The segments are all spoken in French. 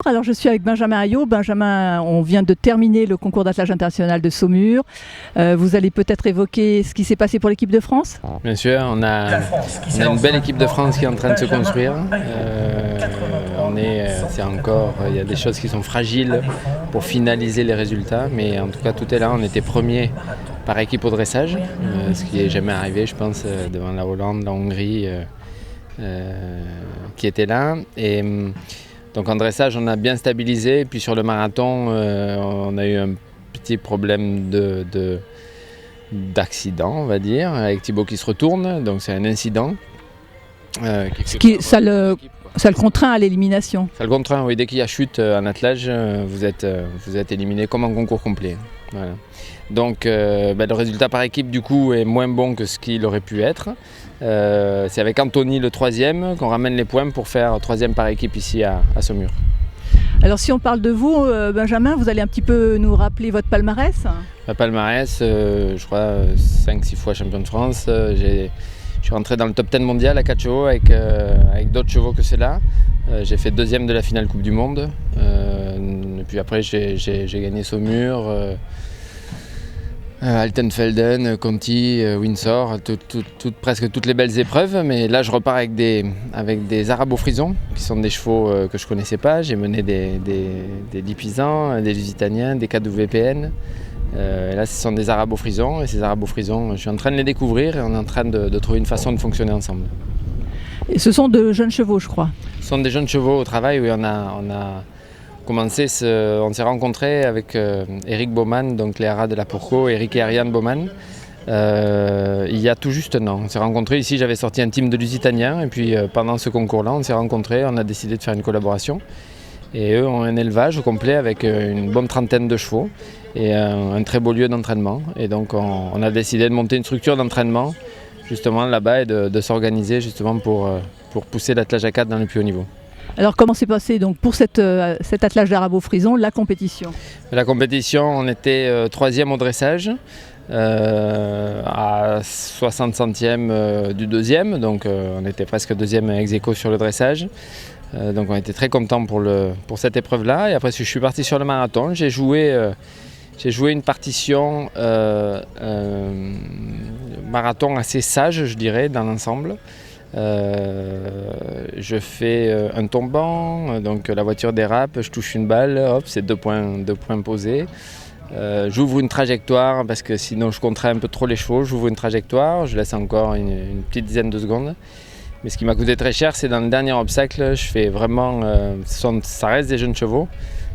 Alors je suis avec Benjamin Ayot. Benjamin, on vient de terminer le concours d'attelage international de Saumur. Vous allez peut-être évoquer ce qui s'est passé pour l'équipe de France ? Bien sûr, on a une belle équipe de France qui est en train de se construire. Il y a des choses qui sont fragiles pour finaliser les résultats, mais en tout cas tout est là. On était premier par équipe au dressage, ce qui n'est jamais arrivé, je pense, devant la Hollande, la Hongrie, qui étaient là. Et donc en dressage, on a bien stabilisé. Et puis sur le marathon, on a eu un petit problème d'accident, on va dire, avec Thibaut qui se retourne. Donc c'est un incident. Ça le contraint à l'élimination. Ça le contraint, oui. Dès qu'il y a chute en attelage, vous êtes éliminé comme en concours complet. Voilà. Donc le résultat par équipe du coup est moins bon que ce qu'il aurait pu être. C'est avec Anthony le troisième qu'on ramène les points pour faire troisième par équipe ici à Saumur. Alors si on parle de vous, Benjamin, vous allez un petit peu nous rappeler votre palmarès ? Ma palmarès, je crois 5-6 fois champion de France. Je suis rentré dans le top 10 mondial à 4 chevaux avec d'autres chevaux que ceux-là. J'ai fait deuxième de la finale Coupe du Monde. Et puis après j'ai gagné Saumur, Altenfelden, Conti, Windsor, presque toutes les belles épreuves. Mais là je repars avec des Arabo-Frisons qui sont des chevaux que je ne connaissais pas. J'ai mené des Lipizzans, des Lusitaniens, des KWPN. Là ce sont des Arabo-Frisons et ces Arabo-Frisons, je suis en train de les découvrir et on est en train de trouver une façon de fonctionner ensemble. Et ce sont de jeunes chevaux, je crois. Ce sont des jeunes chevaux au travail. Oui, on a commencé, on s'est rencontrés avec Eric Baumann, donc les haras de la Pourco, Eric et Ariane Baumann, il y a tout juste un an. On s'est rencontrés ici, j'avais sorti un team de Lusitaniens et puis pendant ce concours-là, on s'est rencontrés, on a décidé de faire une collaboration. Et eux ont un élevage complet avec une bonne trentaine de chevaux et un très beau lieu d'entraînement. Et donc on a décidé de monter une structure d'entraînement justement là-bas et de s'organiser justement pour pousser l'attelage à 4 dans le plus haut niveau. Alors comment s'est passé donc pour cet attelage d'Arabo-Frison, la compétition ? La compétition, on était troisième au dressage, à 60 centièmes du deuxième, donc on était presque deuxième ex aequo sur le dressage. Donc on était très contents pour cette épreuve-là. Et après je suis parti sur le marathon, j'ai joué une partition marathon assez sage, je dirais, dans l'ensemble. Je fais un tombant, donc la voiture dérape, je touche une balle, hop, c'est deux points posés. J'ouvre une trajectoire parce que sinon je contrains un peu trop les chevaux, j'ouvre une trajectoire, je laisse encore une petite dizaine de secondes. Mais ce qui m'a coûté très cher, c'est dans le dernier obstacle, je fais vraiment, ça reste des jeunes chevaux,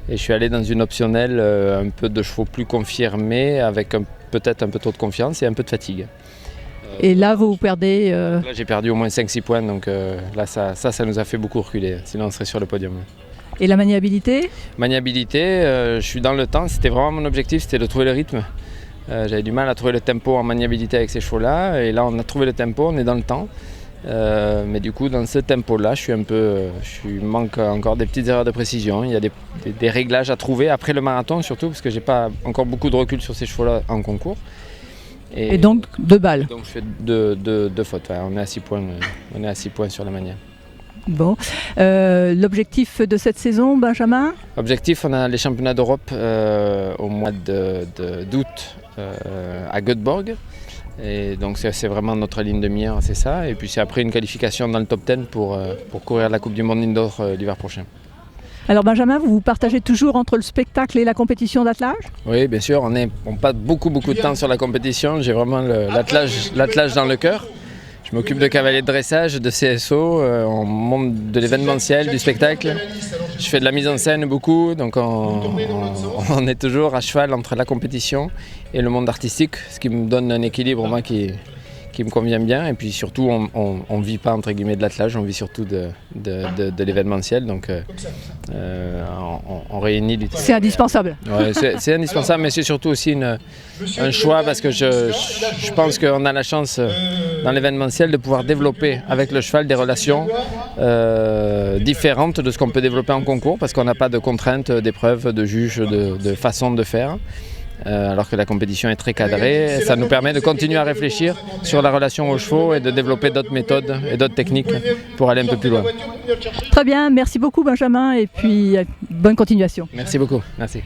et je suis allé dans une optionnelle un peu de chevaux plus confirmés, avec peut-être un peu trop de confiance et un peu de fatigue. Et là, vous perdez... Là, j'ai perdu au moins 5-6 points, donc là, ça nous a fait beaucoup reculer, sinon on serait sur le podium. Et la maniabilité ? Maniabilité, je suis dans le temps, c'était vraiment mon objectif, c'était de trouver le rythme. J'avais du mal à trouver le tempo en maniabilité avec ces chevaux-là, et là, on a trouvé le tempo, on est dans le temps. Mais du coup, dans ce tempo-là, je manque encore des petites erreurs de précision. Il y a des réglages à trouver après le marathon, surtout parce que j'ai pas encore beaucoup de recul sur ces chevaux-là en concours. Et donc 2 balles. Donc je fais deux fautes. Ouais, on est à 6 points sur la manière. Bon. L'objectif de cette saison, Benjamin ? Objectif, on a les championnats d'Europe au mois d'août à Göteborg. Et donc c'est vraiment notre ligne de mire, c'est ça. Et puis c'est après une qualification dans le top 10 pour courir la Coupe du Monde Indoor l'hiver prochain. Alors Benjamin, vous partagez toujours entre le spectacle et la compétition d'attelage ? Oui, bien sûr, on passe beaucoup de temps sur la compétition. J'ai vraiment l'attelage dans le cœur. Je m'occupe de cavaliers de dressage, de CSO, on monte de l'événementiel, du spectacle. Je fais de la mise en scène beaucoup, donc on est toujours à cheval entre la compétition et le monde artistique, ce qui me donne un équilibre moi qui me convient bien. Et puis surtout, on ne vit pas entre guillemets de l'attelage, on vit surtout de l'événementiel. Donc on réunit du temps. C'est indispensable. Ouais, c'est indispensable, mais c'est surtout aussi un choix parce que je pense qu'on a la chance dans l'événementiel de pouvoir développer avec le cheval des relations différentes de ce qu'on peut développer en concours parce qu'on n'a pas de contraintes, d'épreuves, de juges, de façon de faire. alors que la compétition est très cadrée. Ça nous permet de continuer à réfléchir sur la relation aux chevaux et de développer d'autres méthodes et d'autres techniques pour aller un peu plus loin. Très bien, merci beaucoup Benjamin et puis bonne continuation. Merci beaucoup. Merci.